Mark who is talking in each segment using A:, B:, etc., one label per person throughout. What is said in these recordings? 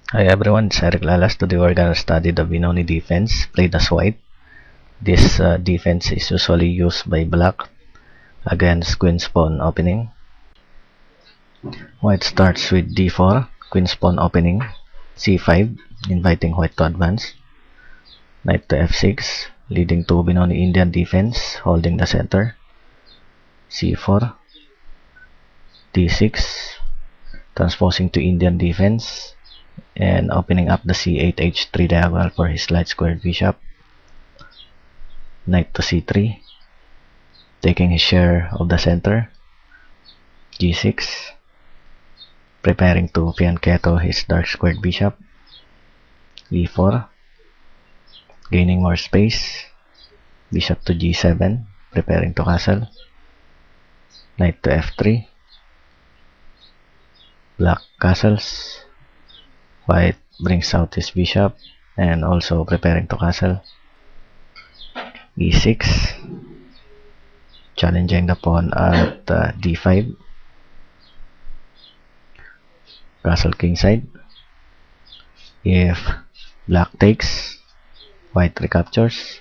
A: Hi everyone, it's Eric Lalas. Today we're gonna study the Benoni defense played as white. This defense is usually used by black against queen pawn opening. White starts with d4, queen pawn opening, c5, inviting white to advance. Knight to f6, leading to Benoni Indian defense, holding the center. c4, d6, transposing to Indian defense, and opening up the c8 h3 diagonal for his light squared bishop. Knight to c3, taking his share of the center. g6, preparing to fianchetto his dark squared bishop. e4, gaining more space. Bishop to g7, preparing to castle. Knight to f3, black castles. White brings out his bishop and also preparing to castle. e6, challenging the pawn at d5, castle kingside. If black takes, white recaptures.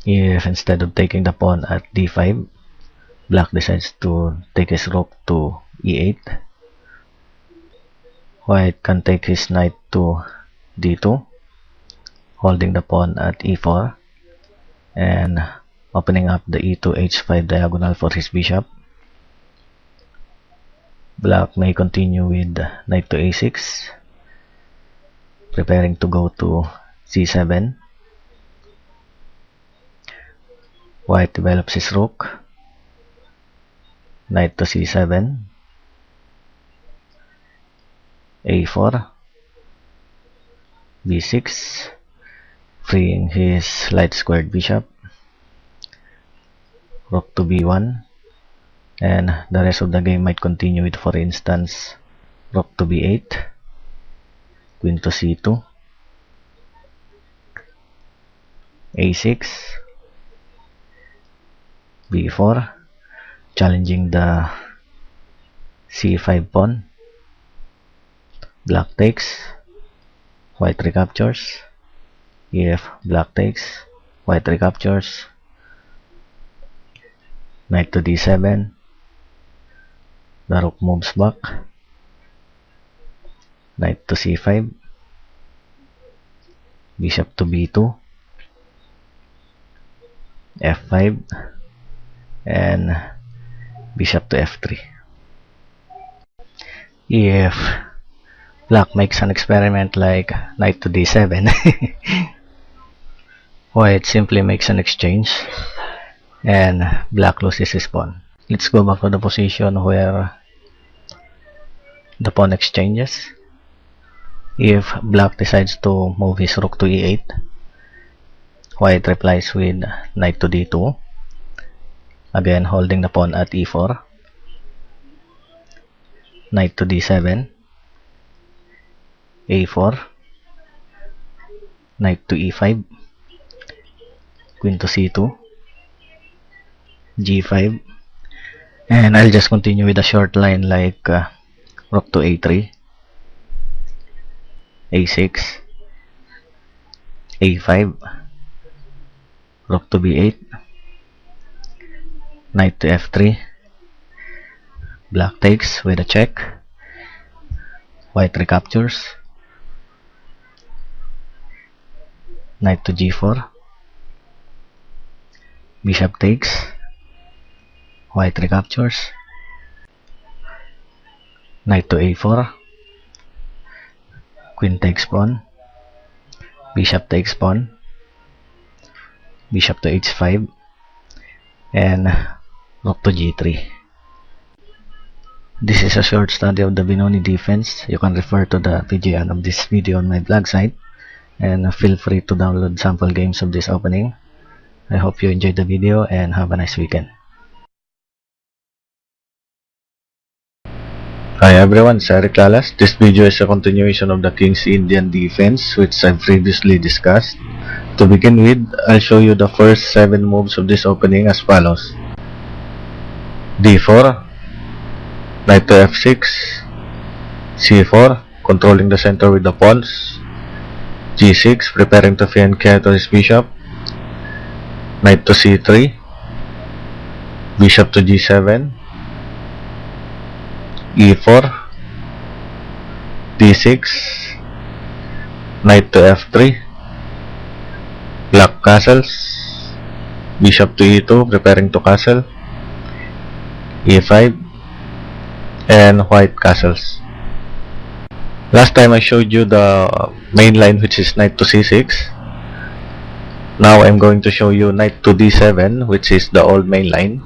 A: If instead of taking the pawn at d5, black decides to take his rook to e8, white can take his knight to d2, holding the pawn at e4 and opening up the e2 h5 diagonal for his bishop. Black may continue with knight to a6, preparing to go to c7. White develops his rook. Knight to c7, a4, b6, freeing his light squared bishop. Rook to b1, and the rest of the game might continue with, for instance, rook to b8, queen to c2, a6, b4, challenging the c5 pawn. Black takes, white recaptures. If black takes, white recaptures. Knight to d7, the rook moves back. Knight to c5, bishop to b2, f5, and bishop to f3. If black makes an experiment like knight to d7, white simply makes an exchange and black loses his pawn. Let's go back to the position where the pawn exchanges. If black decides to move his rook to e8, white replies with knight to d2, again holding the pawn at e4. Knight to d7, a4, knight to e5, queen to c2, g5, and I'll just continue with a short line like rook to a3, a6, a5, rook to b8, knight to f3, black takes with a check, white recaptures, knight to g4, bishop takes, white recaptures, knight to a4, queen takes pawn, bishop takes pawn, bishop to h5, and rook to g3. This is a short study of the Benoni defense. You can refer to the PGN of this video on my blog site, and feel free to download sample games of this opening. I hope you enjoyed the video and have a nice weekend. Hi everyone, it's Eric Lalas. This video is a continuation of the King's Indian defense, which I've previously discussed. To begin with, I'll show you the first 7 moves of this opening as follows: d4, knight to f6, c4, controlling the center with the pawns. G6, preparing to fianchetto to his bishop. Knight to C3. Bishop to G7. E4. D6. Knight to F3. Black castles. Bishop to E2, preparing to castle. E5. And white castles. Last time I showed you the main line, which is knight to C6. Now I'm going to show you knight to D7, which is the old main line,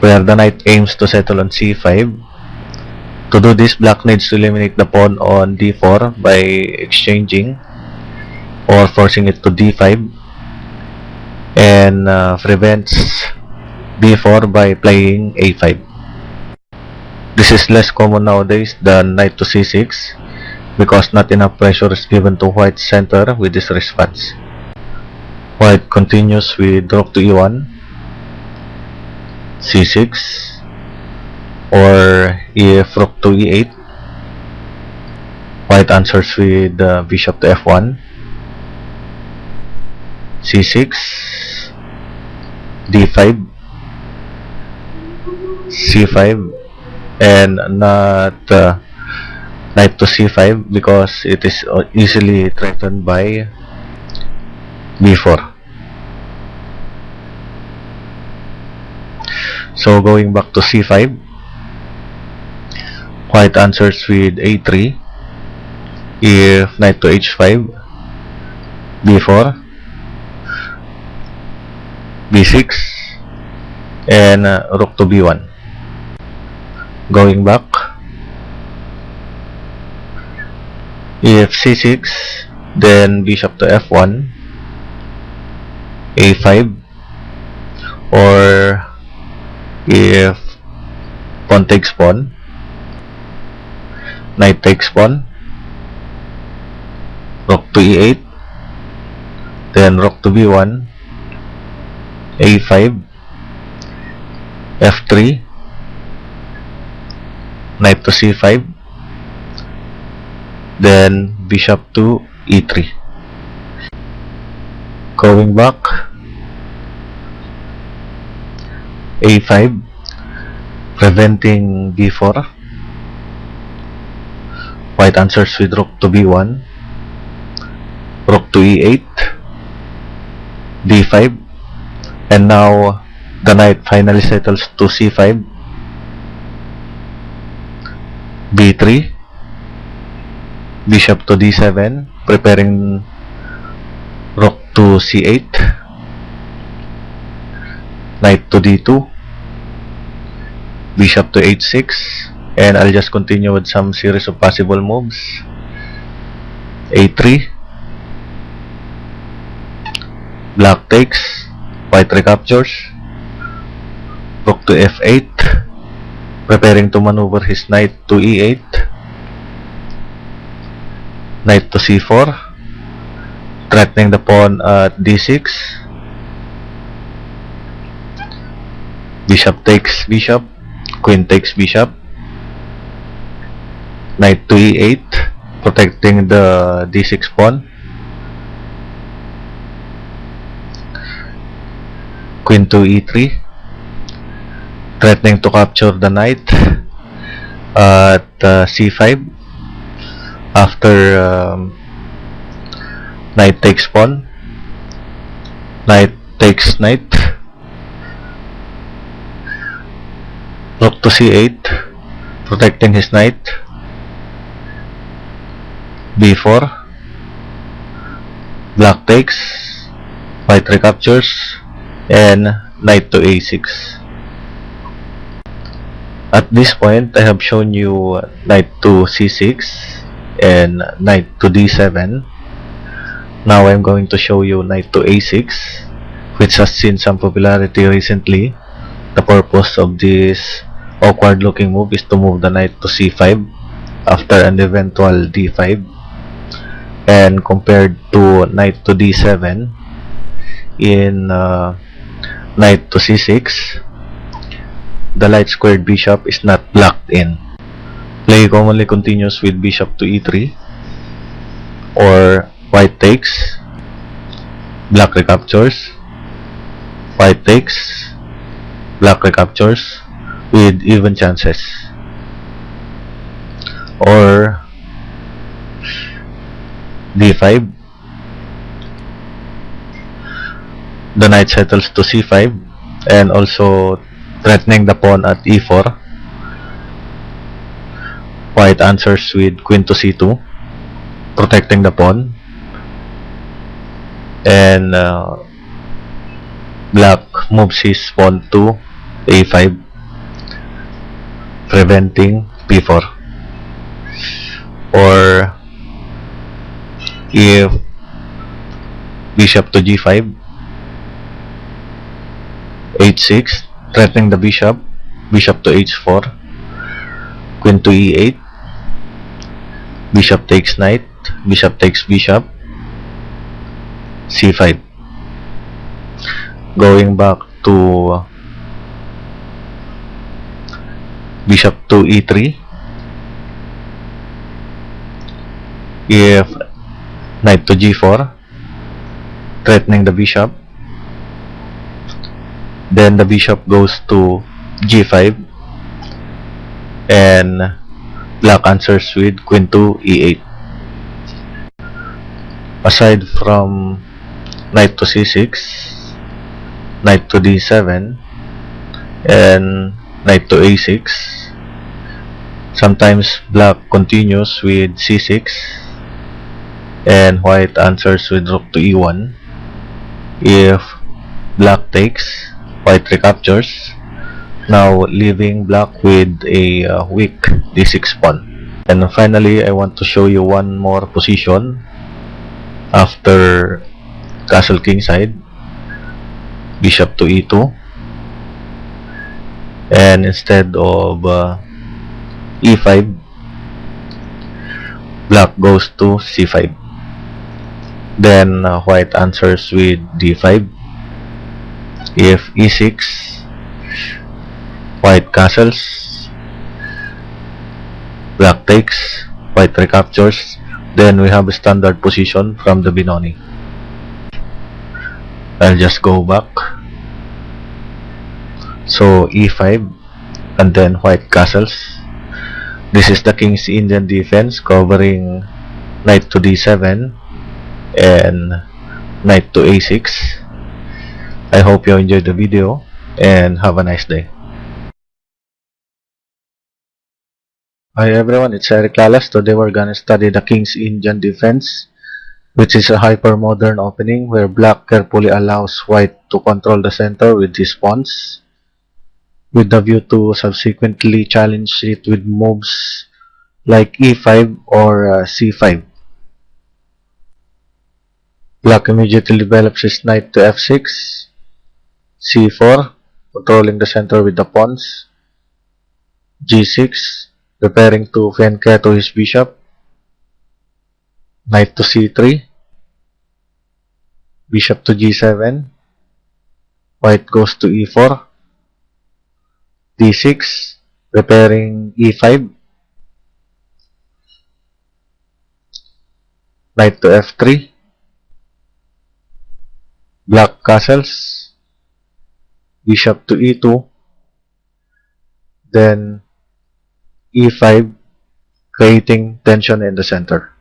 A: where the knight aims to settle on C5. To do this, black needs to eliminate the pawn on D4 by exchanging or forcing it to D5, and prevents B4 by playing A5. This is less common nowadays than knight to C6 because not enough pressure is given to white's center with this response. White continues with rook to E1, C6, or if rook to E8, white answers with bishop to F1, C6, D5, C5, and not knight to C5 because it is easily threatened by B4. So going back to C5, white answers with A3. If knight to H5, B4, B6, and rook to B1. Going back, if C6, then bishop to F1, A5, or if pawn takes pawn, knight takes pawn, rook to E8, then rook to B1, A5, F3, knight to C5, then bishop to E3. Going back, A5, preventing B4. White answers with rook to B1, rook to E8, D5, and now the knight finally settles to C5, B3, bishop to D7, preparing rook to C8, knight to D2, bishop to H6, and I'll just continue with some series of possible moves. A3, black takes, white recaptures, rook to F8, preparing to maneuver his knight to E8, knight to C4, threatening the pawn at D6, bishop takes bishop, queen takes bishop, knight to E8, protecting the D6 pawn, queen to E3, threatening to capture the knight at C5 after knight takes pawn, knight takes knight, rook to C8, protecting his knight, B4, black takes, white recaptures, and knight to A6. At this point, I have shown you knight to C6 and knight to D7. Now I'm going to show you knight to A6, which has seen some popularity recently. The purpose of this awkward looking move is to move the knight to C5 after an eventual D5, and compared to knight to D7 in knight to C6, the light squared bishop is not blocked in. Play commonly continues with bishop to e3, or white takes, black recaptures, white takes, black recaptures with even chances, or d5, the knight settles to c5 and also threatening the pawn at e4. White answers with queen to c2, protecting the pawn, and black moves his pawn to a5, preventing p4. Or if bishop to g5, h6, threatening the bishop, bishop to h4, queen to e8, bishop takes knight, bishop takes bishop, c5. Going back to bishop to e3, if knight to g4, threatening the bishop, then the bishop goes to g5 and black answers with queen to e8. Aside from knight to c6, knight to d7, and knight to a6, sometimes black continues with c6 and white answers with rook to e1. If black takes, white recaptures, now leaving black with a weak d6 pawn. And finally, I want to show you one more position after castle kingside, bishop to e2, and instead of e5, black goes to c5. Then white answers with d5. If e6, white castles, black takes, white recaptures, then we have a standard position from the Benoni. I'll just go back. So e5 and then white castles. This is the King's Indian defense covering knight to d7 and knight to a6. I hope you enjoyed the video and have a nice day. Hi everyone, it's Eric Lalas. Today we're gonna study the King's Indian defense, which is a hyper-modern opening where black carefully allows white to control the center with his pawns, with the view to subsequently challenge it with moves like e5 or c5. Black immediately develops his knight to f6, c4, controlling the center with the pawns, g6, preparing to flank to his bishop, knight to c3, bishop to g7, white goes to e4, d6, preparing e5, knight to f3, black castles, bishop to e2, then e5, creating tension in the center.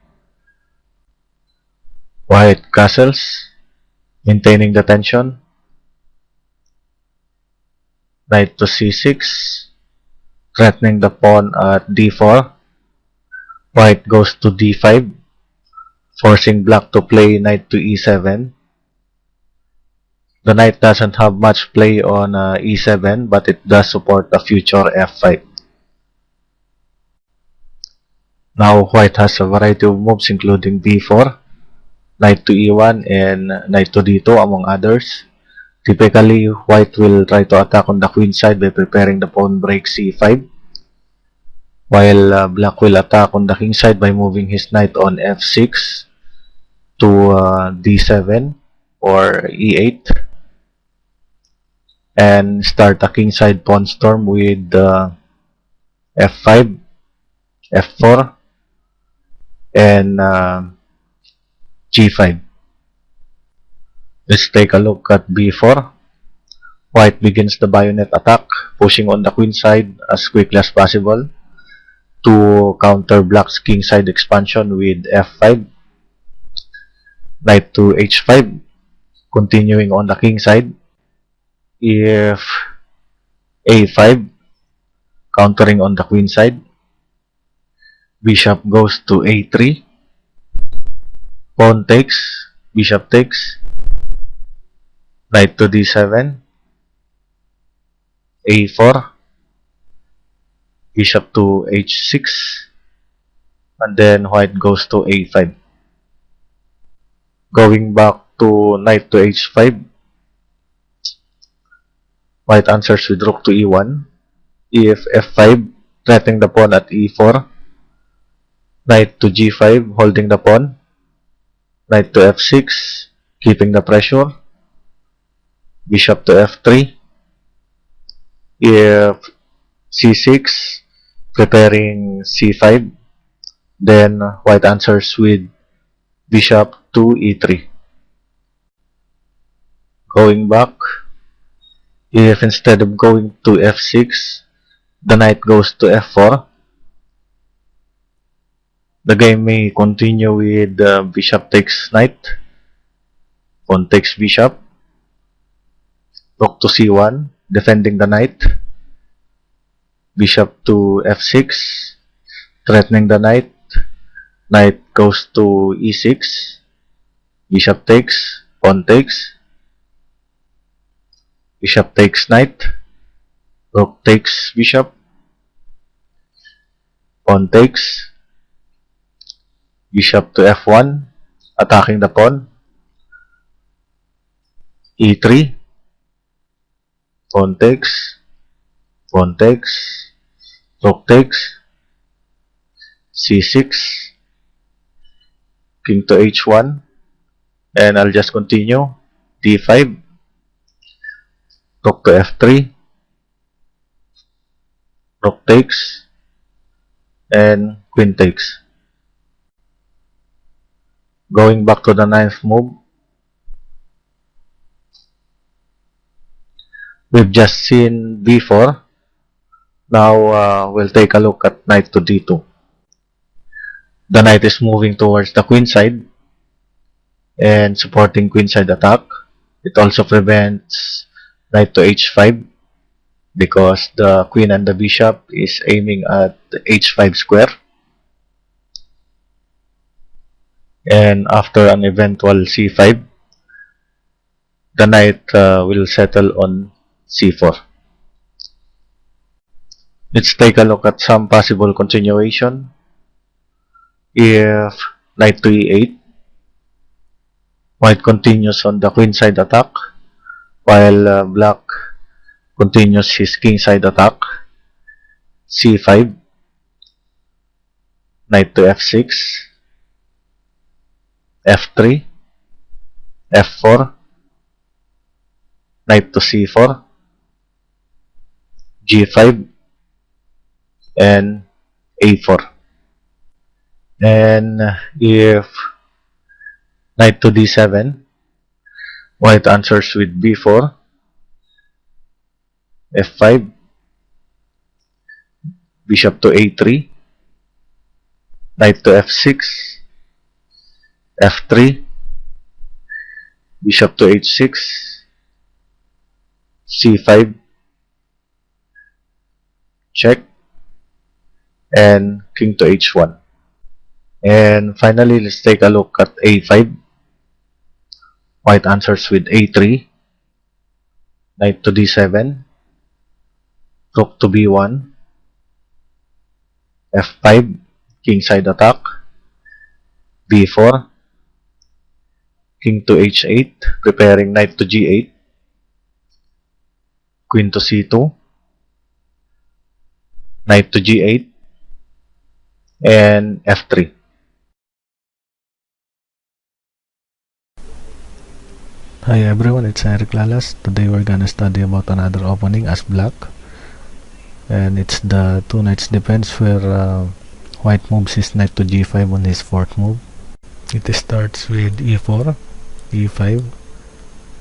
A: White castles, maintaining the tension, knight to c6, threatening the pawn at d4, white goes to d5, forcing black to play knight to e7. The knight doesn't have much play on e7, but it does support a future f5. Now white has a variety of moves including b4, knight to e1, and knight to d2 among others. Typically, white will try to attack on the queen side by preparing the pawn break c5, while black will attack on the king side by moving his knight on f6 to d7 or e8, and start a king side pawn storm with f5, f4, and g5. Let's take a look at b4. White begins the bayonet attack, pushing on the queen side as quickly as possible to counter black's king side expansion with f5. Knight to h5, continuing on the king side. If a5, countering on the queen side. Bishop goes to a3. Pawn takes, bishop takes. Knight to d7. a4. Bishop to h6. And then white goes to a5. Going back to knight to h5. White answers with rook to e1. If f5, threatening the pawn at e4. Knight to g5, holding the pawn. Knight to f6, keeping the pressure. Bishop to f3. If c6, preparing c5, then white answers with bishop to e3. Going back, if instead of going to f6, the knight goes to f4, the game may continue with bishop takes knight, pawn takes bishop, rook to c1, defending the knight, bishop to f6, threatening the knight, knight goes to e6, bishop takes, pawn takes, bishop takes knight, rook takes bishop, pawn takes, bishop to f1, attacking the pawn, e3, pawn takes, rook takes, c6, king to h1, and I'll just continue, d5, rook to f3, rook takes, and queen takes. Going back to the ninth move, we've just seen b4. Now we'll take a look at knight to d2. The knight is moving towards the queen side and supporting queen side attack. It also prevents knight to h5 because the queen and the bishop is aiming at the h5 square. And after an eventual c5, the knight will settle on c4. Let's take a look at some possible continuation. If knight to e8, white continues on the queen side attack, while black continues his king side attack. c5, knight to f6, f3, f4, knight to c4, g5, and a4. And if knight to d7, white answers with b4, f5, bishop to a3, knight to f6, f3, bishop to h6, c5, check, and king to h1. And finally, let's take a look at a5. White answers with a3, knight to d7, rook to b1, f5, king side attack, b4, king to h8, preparing knight to g8, queen to c2, knight to g8, and f3. Hi everyone, it's Eric Lalas. Today we're gonna study about another opening as black, and it's the two knights defense where White moves his knight to g5 on his fourth move. It starts with e4, e5,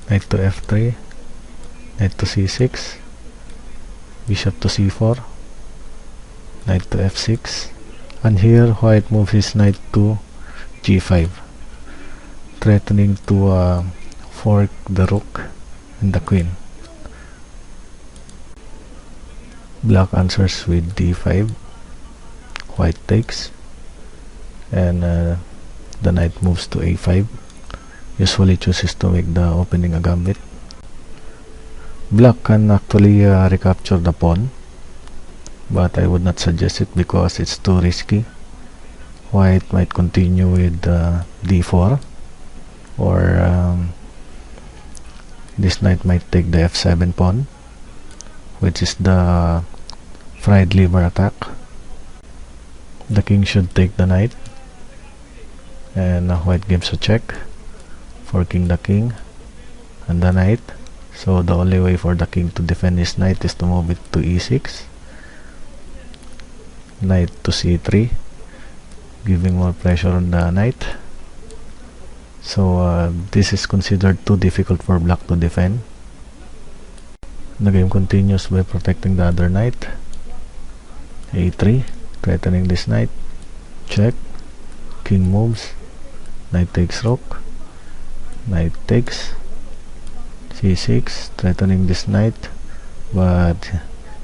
A: knight to f3, knight to c6, bishop to c4, knight to f6, and here white moves his knight to g5, threatening to fork the rook and the queen. Black answers with d5, white takes, and the knight moves to a5, usually chooses to make the opening a gambit. Black can actually recapture the pawn, but I would not suggest it because it's too risky. White might continue with d4, or this knight might take the f7 pawn, which is the fried liver attack. The king should take the knight, and white gives a check, forking the king and the knight. So the only way for the king to defend his knight is to move it to e6, knight to c3, giving more pressure on the knight. So this is considered too difficult for black to defend. The game continues by protecting the other knight. a3, threatening this knight, check, king moves, knight takes rook, knight takes, c6, threatening this knight, but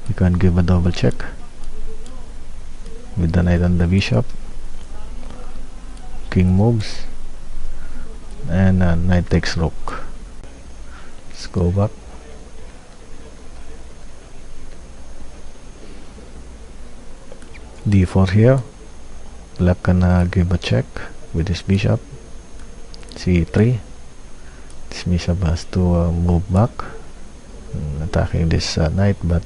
A: you can't give a double check with the knight and the bishop. King moves, and knight takes rook. Let's go back. d4 here. Black can give a check with his bishop. c3. This bishop has to move back, attacking this knight, but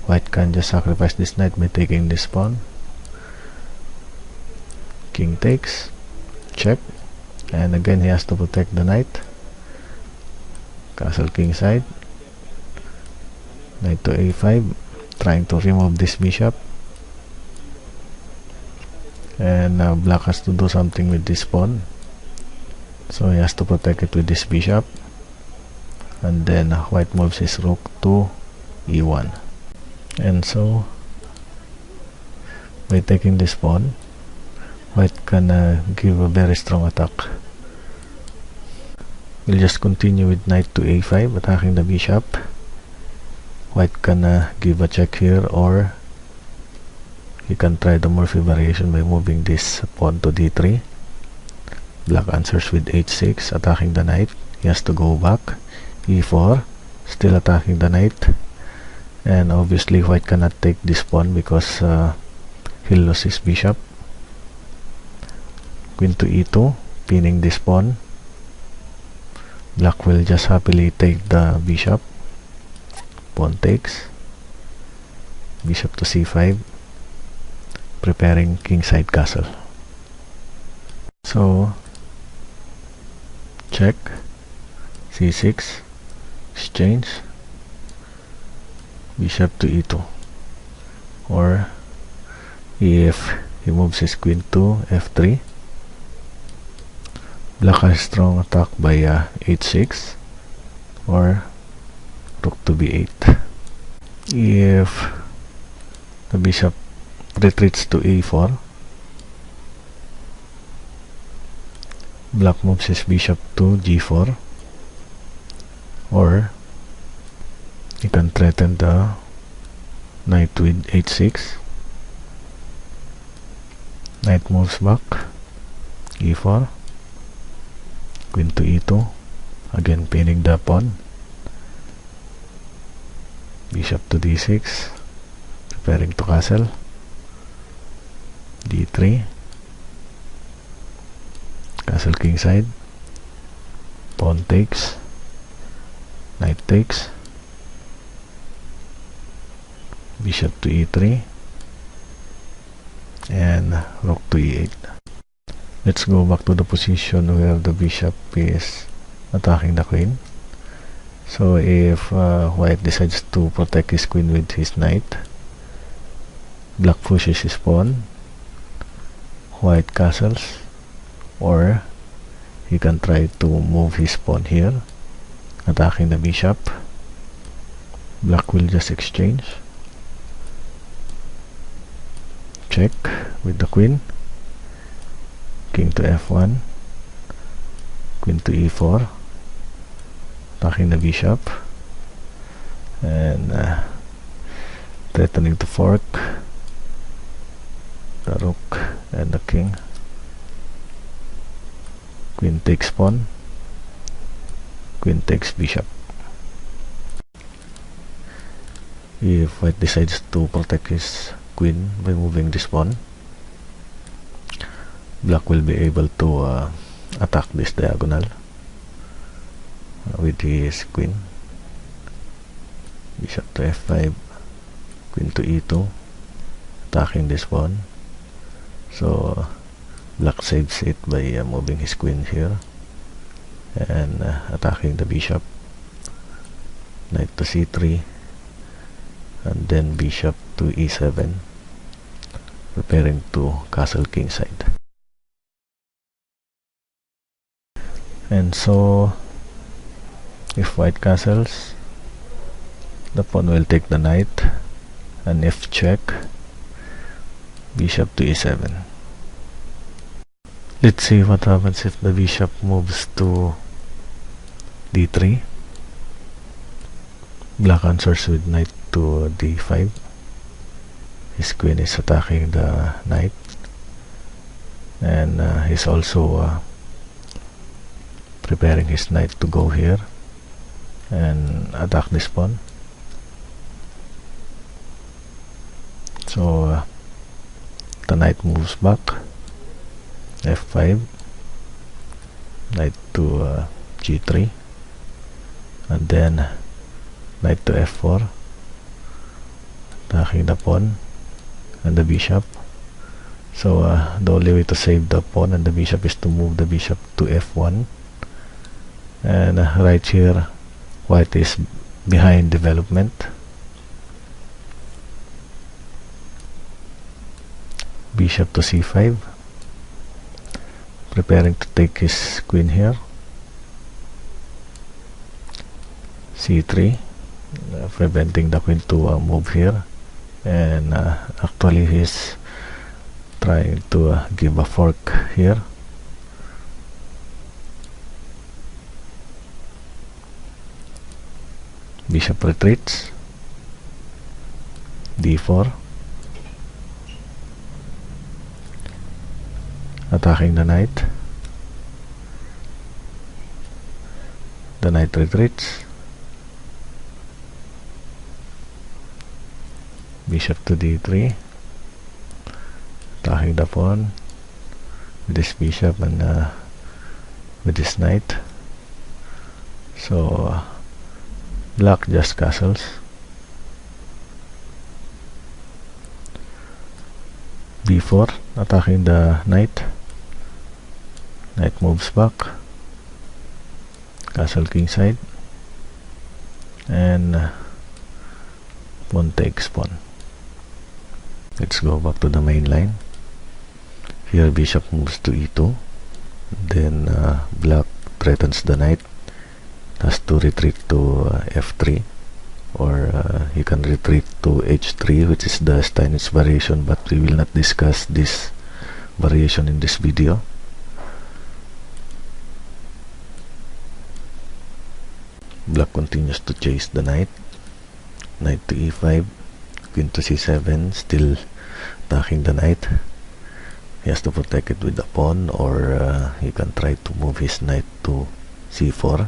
A: white can just sacrifice this knight by taking this pawn. King takes, check, and again he has to protect the knight. Castle king side, knight to a5, trying to remove this bishop, and black has to do something with this pawn, so he has to protect it with this bishop, and then white moves his rook to e1. And so by taking this pawn, white can give a very strong attack. We'll just continue with knight to a5, attacking the bishop. White can give a check here, or he can try the Murphy variation by moving this pawn to d3. Black answers with h6, attacking the knight. He has to go back. e4, still attacking the knight, and obviously white cannot take this pawn because he'll lose his bishop. Queen to e2, pinning this pawn. Black will just happily take the bishop. Pawn takes, bishop to c5, preparing kingside castle. So check, c6, exchange, bishop to e2, or if he moves his queen to f3, black has strong attack by h6, or rook to b8. If the bishop retreats to a4, black moves his bishop to g4, or he can threaten the knight with h6. Knight moves back, e4, queen to e2, again pinning the pawn. Bishop to d6, preparing to castle. d3, castle kingside, pawn takes, knight takes, bishop to e3, and rook to e8. Let's go back to the position where the bishop is attacking the queen. So if white decides to protect his queen with his knight, black pushes his pawn, white castles, or he can try to move his pawn here, attacking the bishop. Black will just exchange. Check with the queen. King to f1, queen to e4, attacking the bishop, and threatening to fork the rook and the king. Queen takes pawn, queen takes bishop. If white decides to protect his queen by moving this pawn, black will be able to attack this diagonal with his queen. Bishop to f5, queen to e2, attacking this pawn. So black saves it by moving his queen here and attacking the bishop. Knight to c3, and then bishop to e7, preparing to castle kingside. And so if white castles, the pawn will take the knight, and if check, bishop to e7. Let's see what happens if the bishop moves to d3. Black answers with knight to d5. His queen is attacking the knight, and he's also preparing his knight to go here and attack this pawn. So the knight moves back, f5, knight to g3, and then knight to f4, attacking the pawn and the bishop. So the only way to save the pawn and the bishop is to move the bishop to f1, and right here white is behind development. Bishop to c5, preparing to take his queen here. c3, preventing the queen to move here, and actually he's trying to give a fork here. Bishop retreats, d4, attacking the knight. The knight retreats, bishop to d3, attacking the pawn with this bishop and with this knight. So black just castles. b4, attacking the knight. Knight moves back, castle kingside, and pawn takes pawn. Let's go back to the main line. Here bishop moves to e2, then black threatens the knight, has to retreat to f3, or he can retreat to h3, which is the Steinitz variation, but we will not discuss this variation in this video. Black continues to chase the knight. Knight to e5, queen to c7, still attacking the knight. He has to protect it with the pawn, or he can try to move his knight to c4.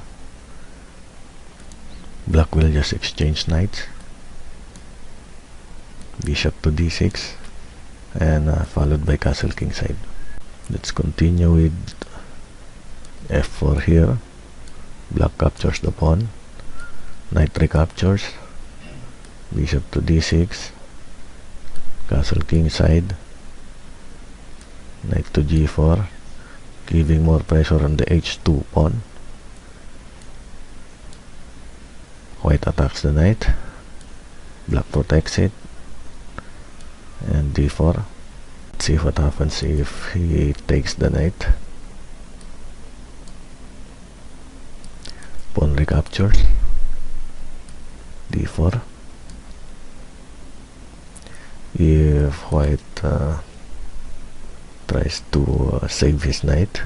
A: Black will just exchange knights. Bishop to d6, and followed by castle kingside. Let's continue with f4 here. Black captures the pawn, knight recaptures, bishop to d6, castle kingside, knight to g4, giving more pressure on the h2 pawn. White attacks the knight, black protects it, and d4. Let's
B: see what happens if he takes the knight. Pawn recaptures. d4. If white tries to save his knight,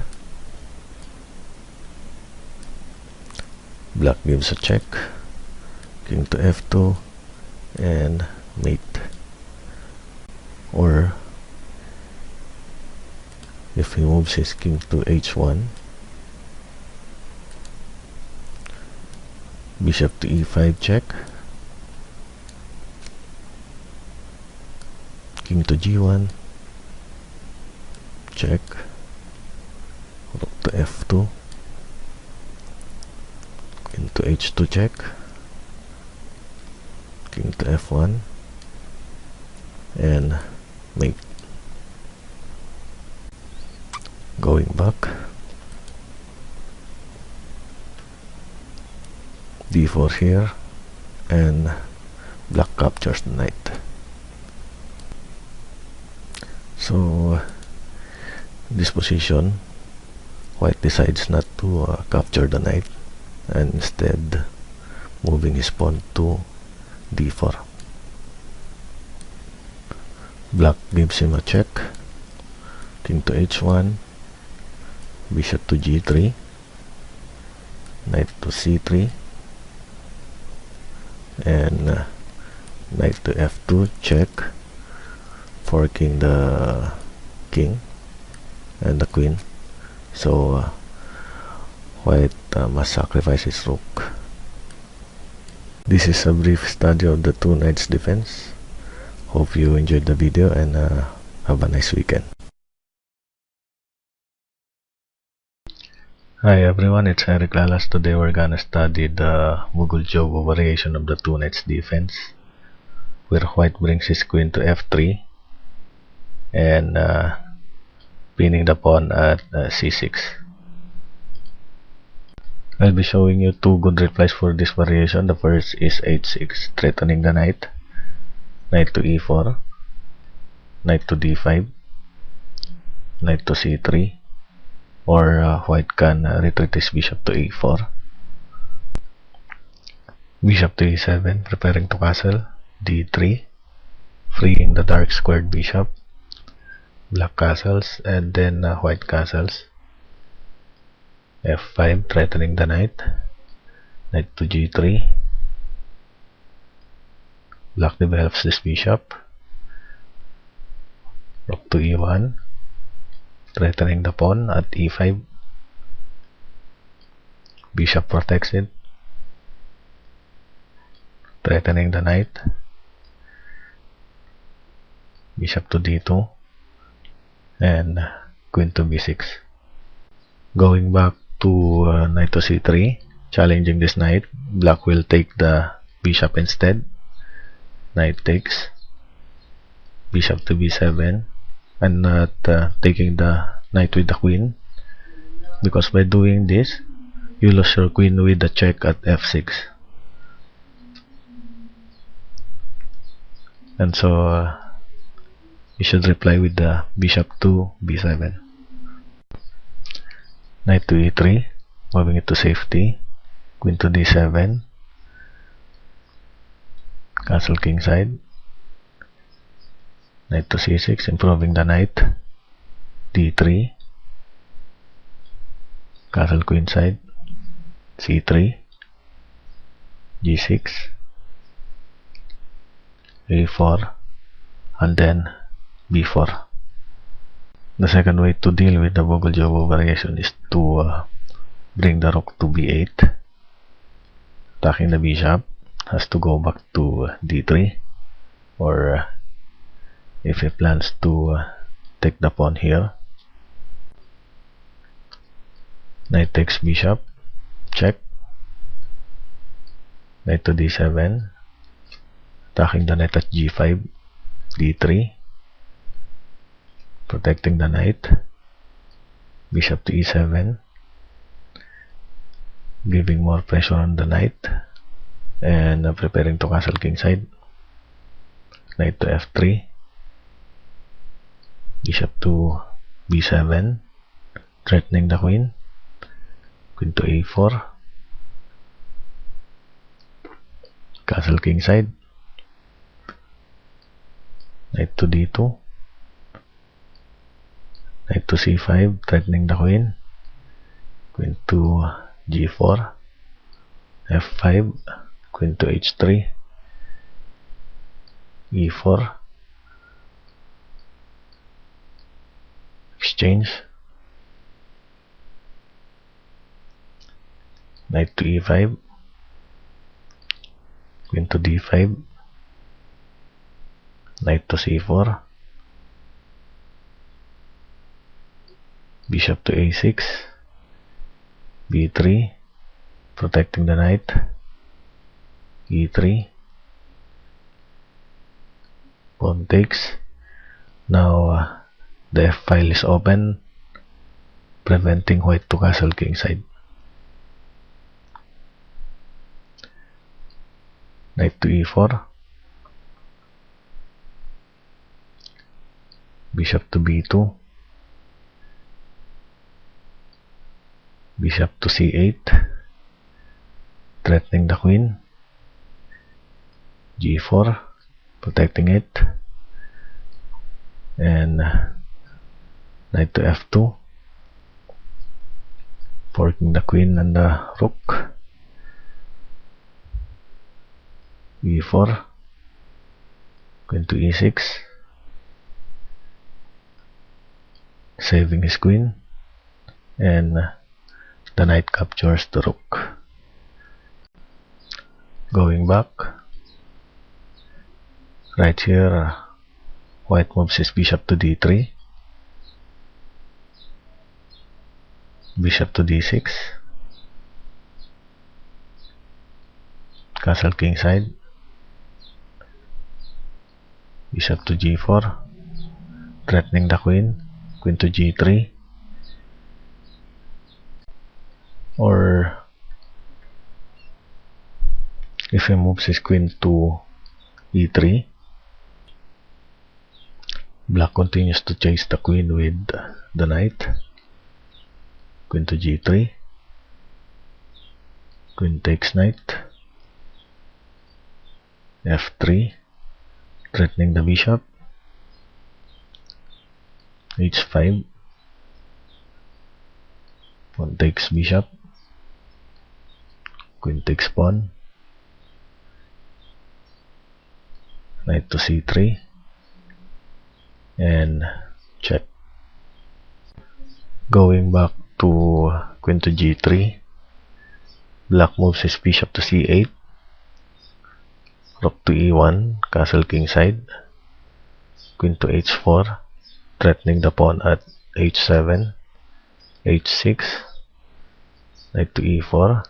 B: black gives a check, king to f2, and mate. Or if he moves his king to h1, bishop to e5 check, king to g1 check, rook to f2, king to h2 check, king to f1, and mate. Going back, d4 here, and black captures the knight. So this position, white decides not to capture the knight, and instead moving his pawn to d4. Black gives him a check, king to h1, bishop to g3, knight to c3, and knight to f2 check, forking the king and the queen. So white must sacrifice his rook. This is a brief study of the two knights defense. Hope you enjoyed the video, and have a nice weekend.
A: Hi everyone, it's Eric Lalas. Today we're gonna study the Bogoljubow variation of the two knights defense, where white brings his queen to f3 and pinning the pawn at c6. I'll be showing you two good replies for this variation. The first is h6, threatening the knight, knight to e4, knight to d5, knight to c3, or white can retreat his bishop to e4, bishop to e7, preparing to castle, d3, freeing the dark squared bishop, black castles, and then white castles, f5, threatening the knight, knight to g3, black develops this bishop, rook to e1, threatening the pawn at e5, bishop protects it, threatening the knight, bishop to d2, and queen to b6. Going back to knight to c3, challenging this knight, black will take the bishop instead, knight takes, bishop to b7, and not taking the knight with the queen, because by doing this you lose your queen with the check at f6, and so you should reply with the bishop to b7, knight to e3, moving it to safety, queen to d7, castle kingside, knight to c6, improving the knight, d3, castle queenside, c3, g6, a4, and then b4. The second way to deal with the Bogoljubow variation is to bring the rook to b8, attacking the bishop, has to go back to d3, or if he plans to take the pawn here, knight takes bishop, check, knight to d7, attacking the knight at g5, d3, protecting the knight, bishop to e7, giving more pressure on the knight, and preparing to castle kingside, knight to f3, bishop to b7, threatening the queen. Queen to a4, castle kingside, knight to d2, knight to c5, threatening the queen. Queen to g4, f5, queen to h3, e4, exchange, knight to e5, queen to d5, knight to c4, bishop to a6, b3, protecting the knight, e3, pawn takes. Now the f file is open, preventing white to castle kingside. Knight to e4, bishop to b2, bishop to c8, threatening the queen, g4, protecting it, and knight to f2, forking the queen and the rook, e4, queen to e6, saving his queen, and the knight captures the rook. Going back, right here, white moves his bishop to d3, bishop to d6, castle kingside, bishop to g4, threatening the queen, queen to g3, or if he moves his queen to e3, black continues to chase the queen with the knight, queen to g3, queen takes knight, f3, threatening the bishop, h5, pawn takes bishop, queen takes pawn, knight to c3, and check. Going back to queen to g3, black moves his bishop to c8, rook to e1, castle kingside, queen to h4, threatening the pawn at h7, h6, knight to e4,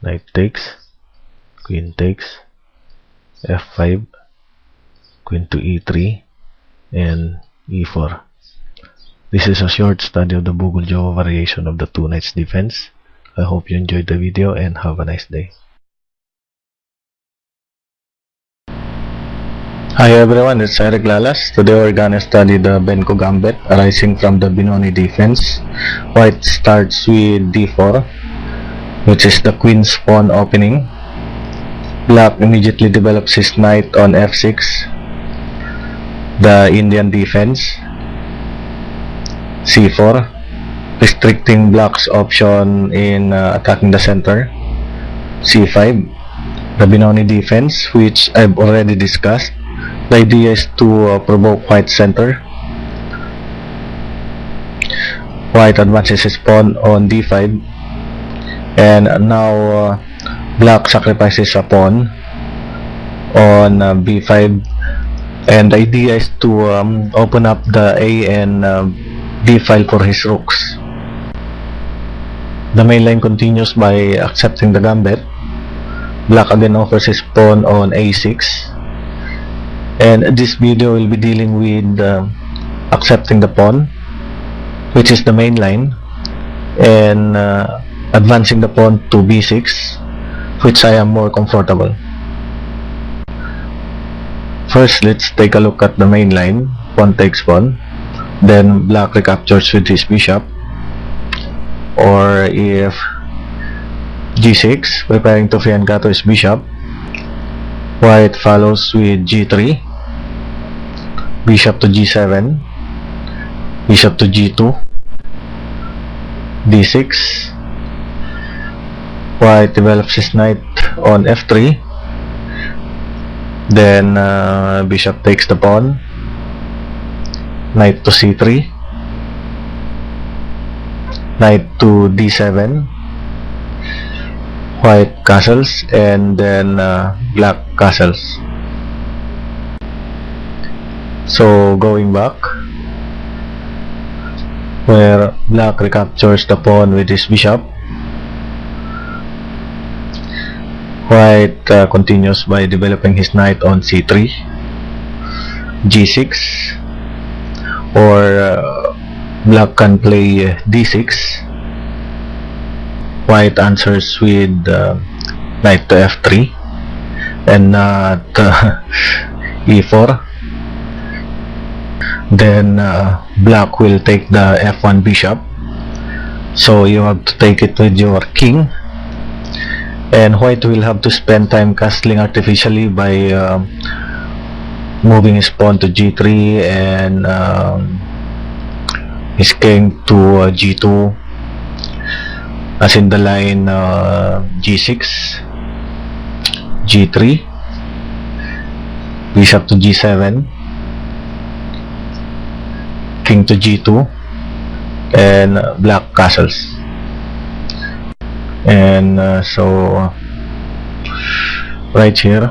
A: knight takes, queen takes, f5, queen to e3, and e4. This is a short study of the Bogoljubow variation of the two knights defense. I hope you enjoyed the video and have a nice day. Hi everyone, it's Eric Lalas. Today we're gonna study the Benko Gambit arising from the Benoni defense. White starts with d4, which is the queen's pawn opening. Black immediately develops his knight on f6, the Indian defense. c4, restricting black's option in attacking the center. c5, the Benoni defense, which I've already discussed. The idea is to provoke white's center. White advances his pawn on d5, and now black sacrifices a pawn on b5, and the idea is to open up the A and B file for his rooks. The main line continues by accepting the gambit. Black again offers his pawn on a6, and this video will be dealing with accepting the pawn, which is the main line, and advancing the pawn to b6, which I am more comfortable. First, let's take a look at the main line. Pawn takes pawn. then black recaptures with his bishop. Or if g6, preparing to fianchetto his bishop, white follows with g3, bishop to g7, bishop to g2, d6, white develops his knight on f3, then bishop takes the pawn, knight to c3, knight to d7, white castles, and then black castles. So going back, where black recaptures the pawn with his bishop, white continues by developing his knight on c3, g6, or black can play d6, white answers with knight to f3 and not e4. Then black will take the f1 bishop, so you have to take it with your king, and white will have to spend time castling artificially by moving his pawn to g3 and his king to g2, as in the line g6, g3, bishop to g7, king to g2, and black castles. And so right here,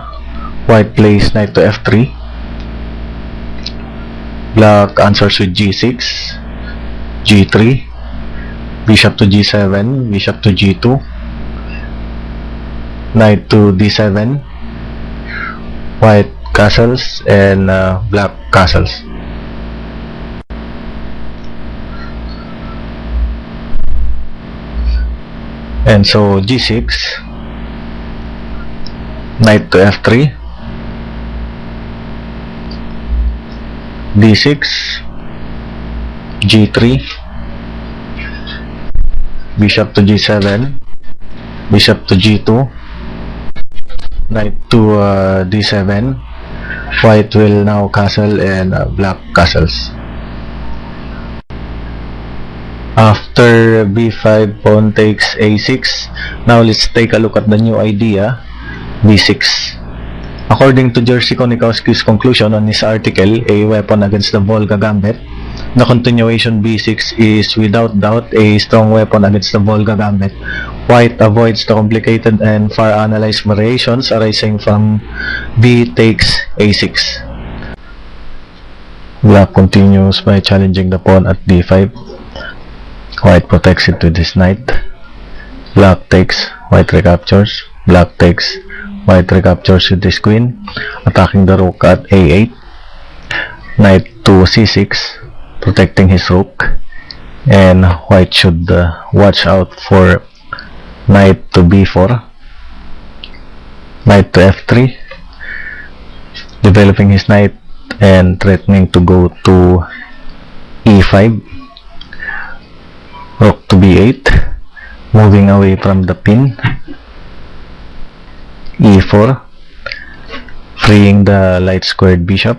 A: white plays knight to f3, black answers with g6, g3, bishop to g7, bishop to g2, knight to d7, white castles, and black castles. And so g6, knight to f3, d6, g3, bishop to g7, bishop to g2, knight to d7, white will now castle, and black castles. After b5, pawn takes a6. Now let's take a look at the new idea, b6. According to Jerzy Konikowski's conclusion on his article, A Weapon Against the Volga Gambit, the continuation b6 is without doubt a strong weapon against the Volga Gambit. White avoids the complicated and far-analyzed variations arising from b takes a6. Black continues by challenging the pawn at d5. White protects it with his knight. Black takes, white recaptures. Black takes, white recaptures with his queen, attacking the rook at a8. Knight to c6, protecting his rook, and white should watch out for knight to b4, knight to f3, developing his knight and threatening to go to e5, rook to b8, moving away from the pin, e4, freeing the light squared bishop,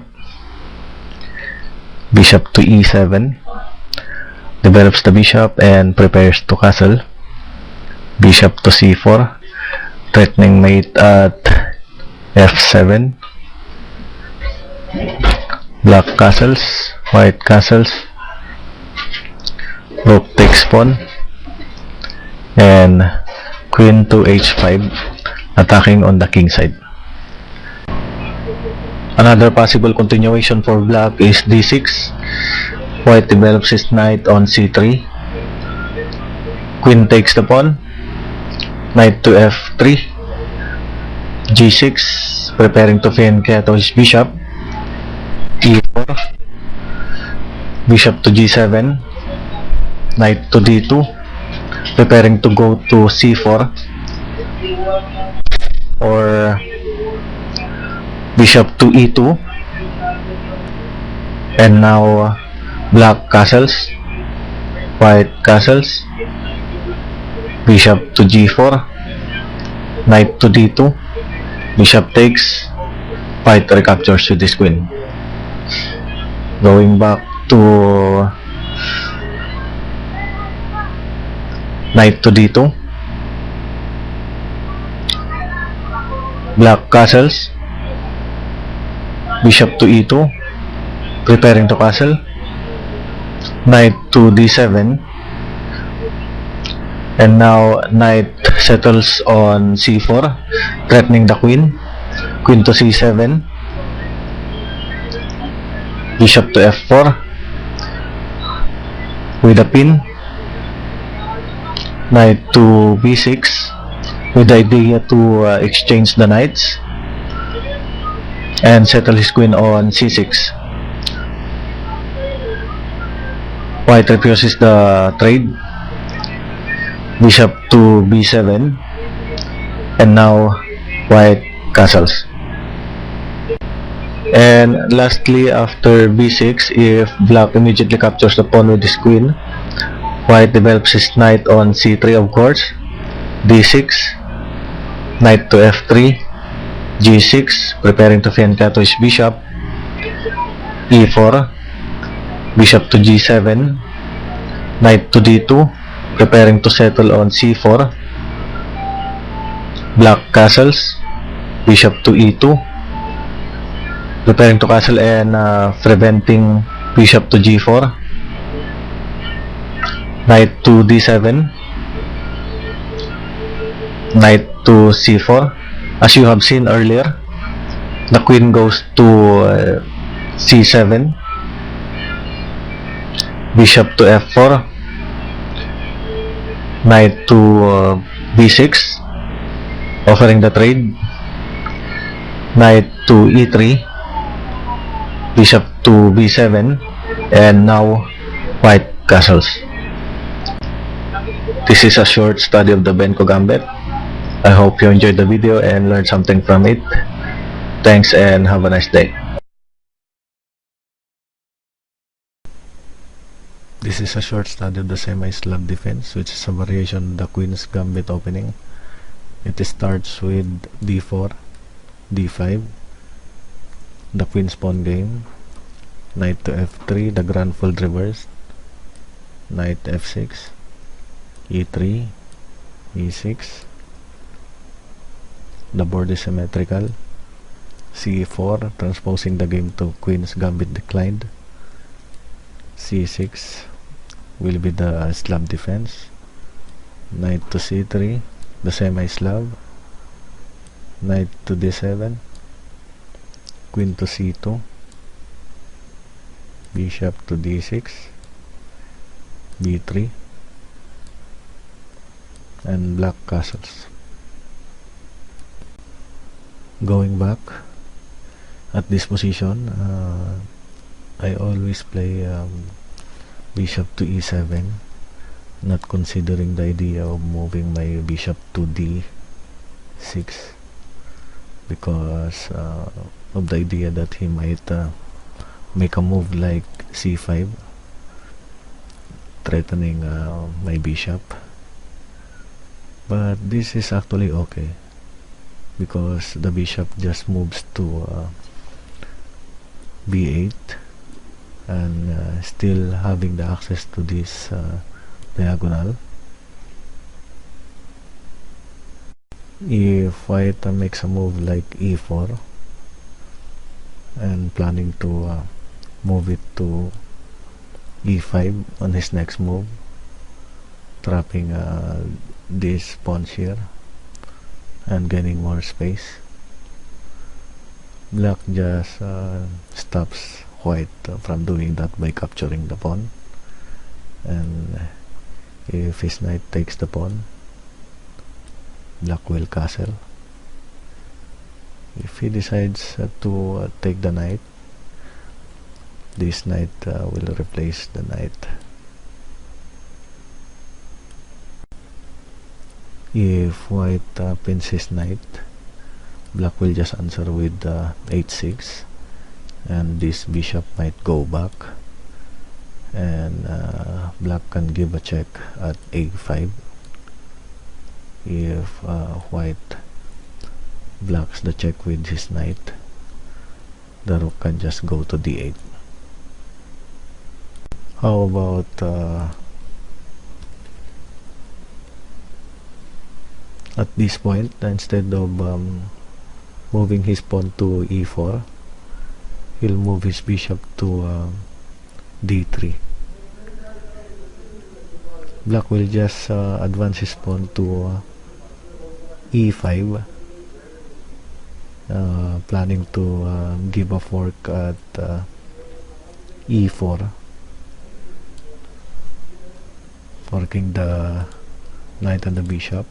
A: bishop to e7, develops the bishop and prepares to castle, bishop to c4, threatening mate at f7, black castles, white castles, rook takes pawn, and queen to h5, attacking on the king side. Another possible continuation for black is d6. White develops his knight on c3, queen takes the pawn, knight to f3, g6, preparing to fianchetto his bishop, e4, bishop to g7, knight to d2, preparing to go to c4, or bishop to e2, and now Black castles, white castles, bishop to g4, knight to d2, bishop takes, white recaptures with this queen. Going back to knight to d2, black castles, bishop to e2, preparing to castle, knight to d7, and now knight settles on c4, threatening the queen. Queen to c7, bishop to f4 with a pin, knight to b6 with the idea to exchange the knights and settle his queen on c6. White refuses the trade, bishop to b7, and now white castles. And lastly, after b6, if black immediately captures the pawn with his queen, white develops his knight on c3, of course, d6, knight to f3, g6, preparing to fianchetto his bishop, e4, bishop to g7, knight to d2, preparing to settle on c4, black castles, bishop to e2, preparing to castle and preventing bishop to g4, knight to d7, knight to c4. As you have seen earlier, the queen goes to c7, bishop to f4, knight to b6, offering the trade, knight to e3, bishop to b7, and now white castles. This is a short study of the Benko Gambit. I hope you enjoyed the video and learned something from it. Thanks and have a nice day.
B: This is a short study of the Semi-Slav defense, which is a variation of the Queen's Gambit opening. It starts with d4, d5, the Queen's pawn game, knight to f3, the grand fold reversed, knight f6, e3, e6, the board is symmetrical, c4, transposing the game to Queen's Gambit declined, c6 will be the Slav defense, knight to c3, the Semi-Slav, knight to d7, queen to c2, bishop to d6, b3, and black castles. Going back at this position, I always play bishop to e7, not considering the idea of moving my bishop to d6 because of the idea that he might make a move like c5, threatening my bishop. But this is actually okay because the bishop just moves to b8 and still having the access to this diagonal. If white makes a move like e4 and planning to move it to e5 on his next move, trapping these pawns here and gaining more space, black just stops white from doing that by capturing the pawn, and if his knight takes the pawn, black will castle. If he decides to take the knight, this knight will replace the knight. If white pins his knight, black will just answer with h6, and this bishop might go back and black can give a check at a5. If white blocks the check with his knight, the rook can just go to d8. How about at this point, instead of moving his pawn to e4, he'll move his bishop to d3. Black will just advance his pawn to e5, planning to give a fork at e4, forking the knight and the bishop.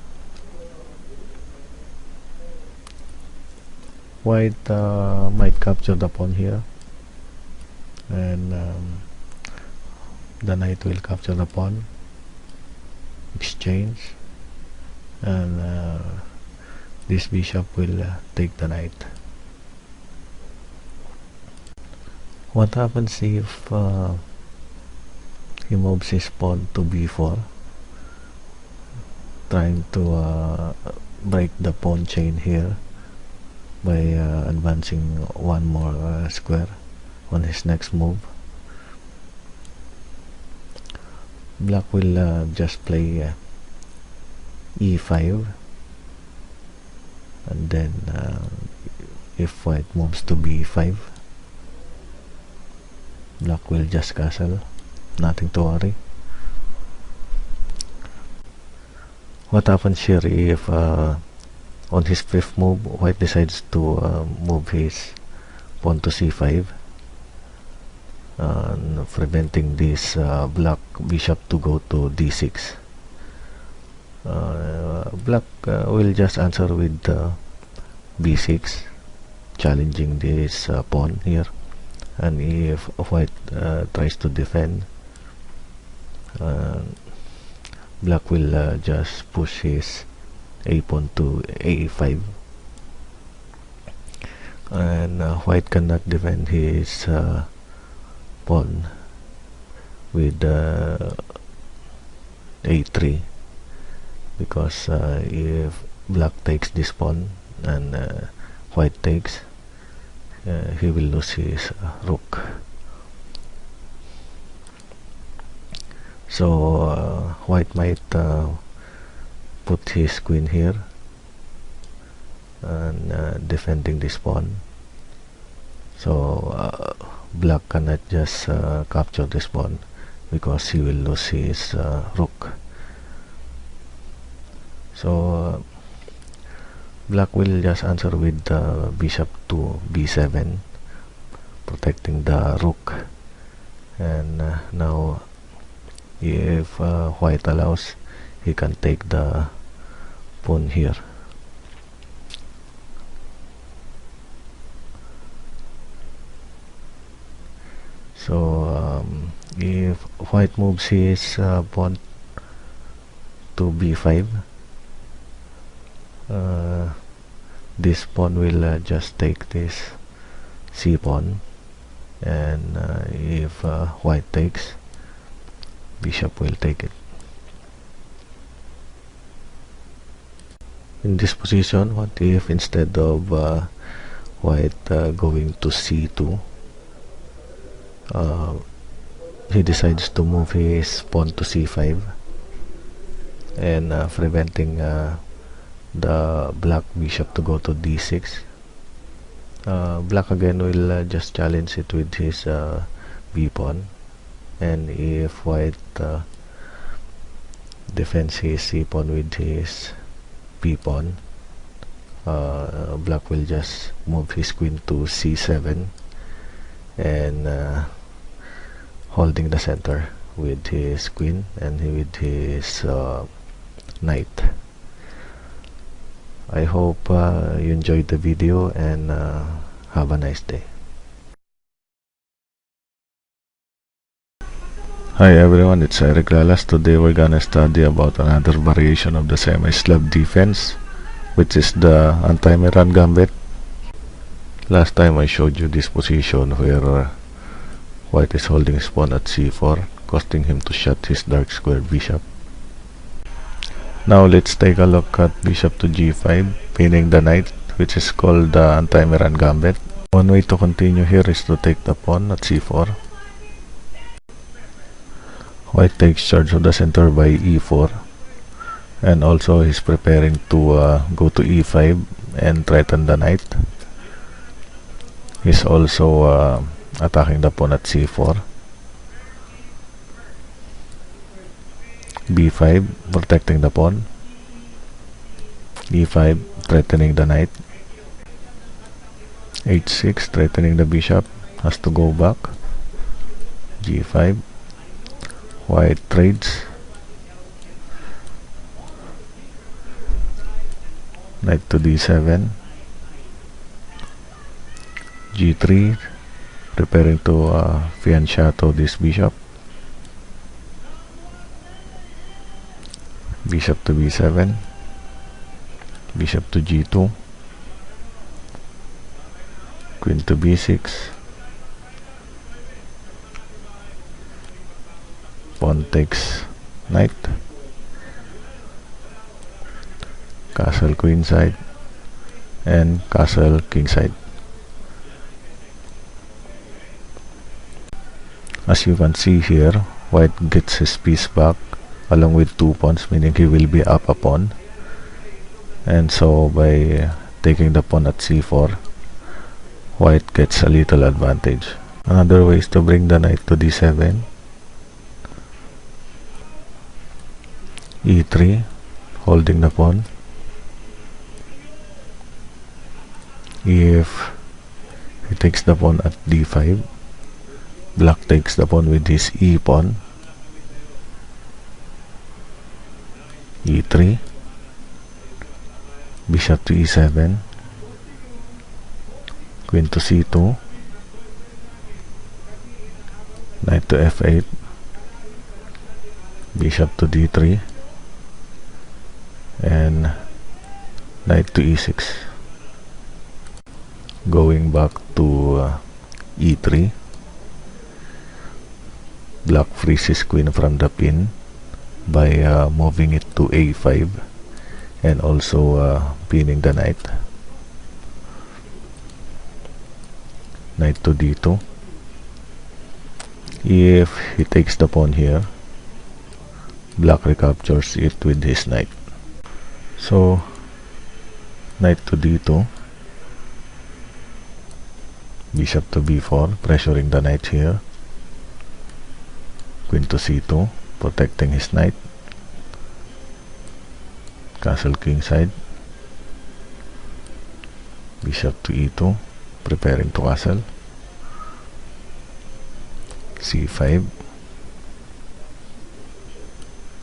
B: White might capture the pawn here, and the knight will capture the pawn, exchange, and this bishop will take the knight. What happens if he moves his pawn to b4, trying to break the pawn chain here by advancing one more square on his next move? Black will just play e5, and then if white moves to b5, black will just castle, nothing to worry. What happens here if on his fifth move white decides to move his pawn to c5, preventing this black bishop to go to d6? Black will just answer with b6, challenging this pawn here, and if white tries to defend, black will just push his a pawn to a5, and white cannot defend his pawn with a3, because if black takes this pawn and white takes, he will lose his rook. So white might put his queen here and defending this pawn, so black cannot just capture this pawn because he will lose his rook. So black will just answer with bishop to b7, protecting the rook, and now if white allows, he can take the pawn here. So if white moves his pawn to b5, this pawn will just take this c pawn, and if white takes, bishop will take it. In this position, what if instead of white going to c2, he decides to move his pawn to c5 and preventing the black bishop to go to d6? Black again will just challenge it with his b pawn, and if white defends his c pawn with his b pawn, black will just move his queen to c7 and holding the center with his queen and with his knight. I hope you enjoyed the video, and have a nice day.
C: Hi everyone, it's Eric Lalas. Today we're gonna study about another variation of the Semi-Slav defense, which is the Anti-Meran Gambit. Last time I showed you this position where White is holding his pawn at c4, costing him to shut his dark square bishop. Now let's take a look at bishop to g5, pinning the knight, which is called the Anti-Meran Gambit. One way to continue here is to take the pawn at c4. White takes charge of the center by e4, and also he's preparing to go to e5 and threaten the knight. He's also attacking the pawn at c4. b5, protecting the pawn. e5, threatening the knight. h6, threatening the bishop, has to go back. g5, white trades. Knight to d7. g3, preparing to fianchetto this bishop. Bishop to b7. Bishop to g2. Queen to b6. Pawn takes knight. Castle queenside and castle kingside. As you can see here, white gets his piece back along with 2 pawns, meaning he will be up a pawn. And so by taking the pawn at c4, white gets a little advantage. Another way is to bring the knight to d7. e3, holding the pawn. If he takes the pawn at d5, black takes the pawn with his e pawn. e3, bishop to e7, queen to c2, knight to f8, bishop to d3, and knight to e6. Going back to e3, black frees his queen from the pin by moving it to a5 and also pinning the knight. Knight to d2. If he takes the pawn here, black recaptures it with his knight. So knight to d2, bishop to b4, pressuring the knight here. Queen to c2, protecting his knight. Castle kingside. Bishop to e2, preparing to castle. c5,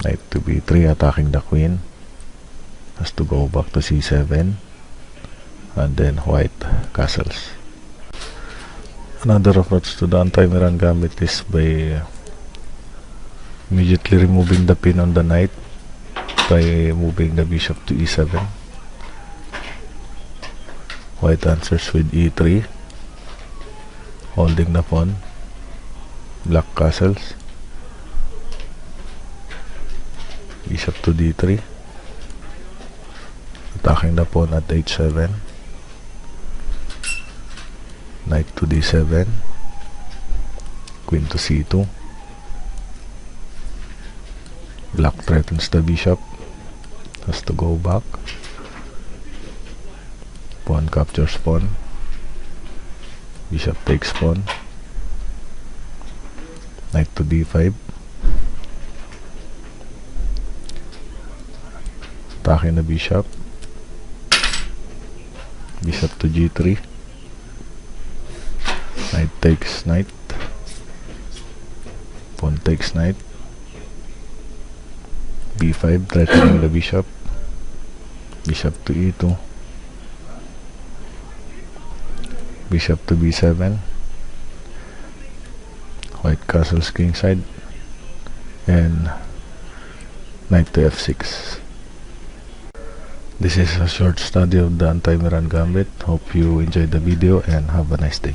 C: knight to b3, attacking the queen. Has to go back to c7, and then white castles. Another approach to the Anti-Meran Gambit is by immediately removing the pin on the knight by moving the bishop to e7. White answers with e3, holding the pawn. Black castles. Bishop to d3, attacking the pawn at h7. Knight to d7, queen to c2. Black threatens the bishop, has to go back. Pawn captures pawn. Bishop takes pawn. Knight to d5, attacking the bishop. Bishop to g3, knight takes knight. Pawn takes knight. b5, threatening the bishop. Bishop to e2, bishop to b7, white castles kingside, and knight to f6. This is a short study of the Anti-Meran Gambit. Hope you enjoyed the video and have a nice day.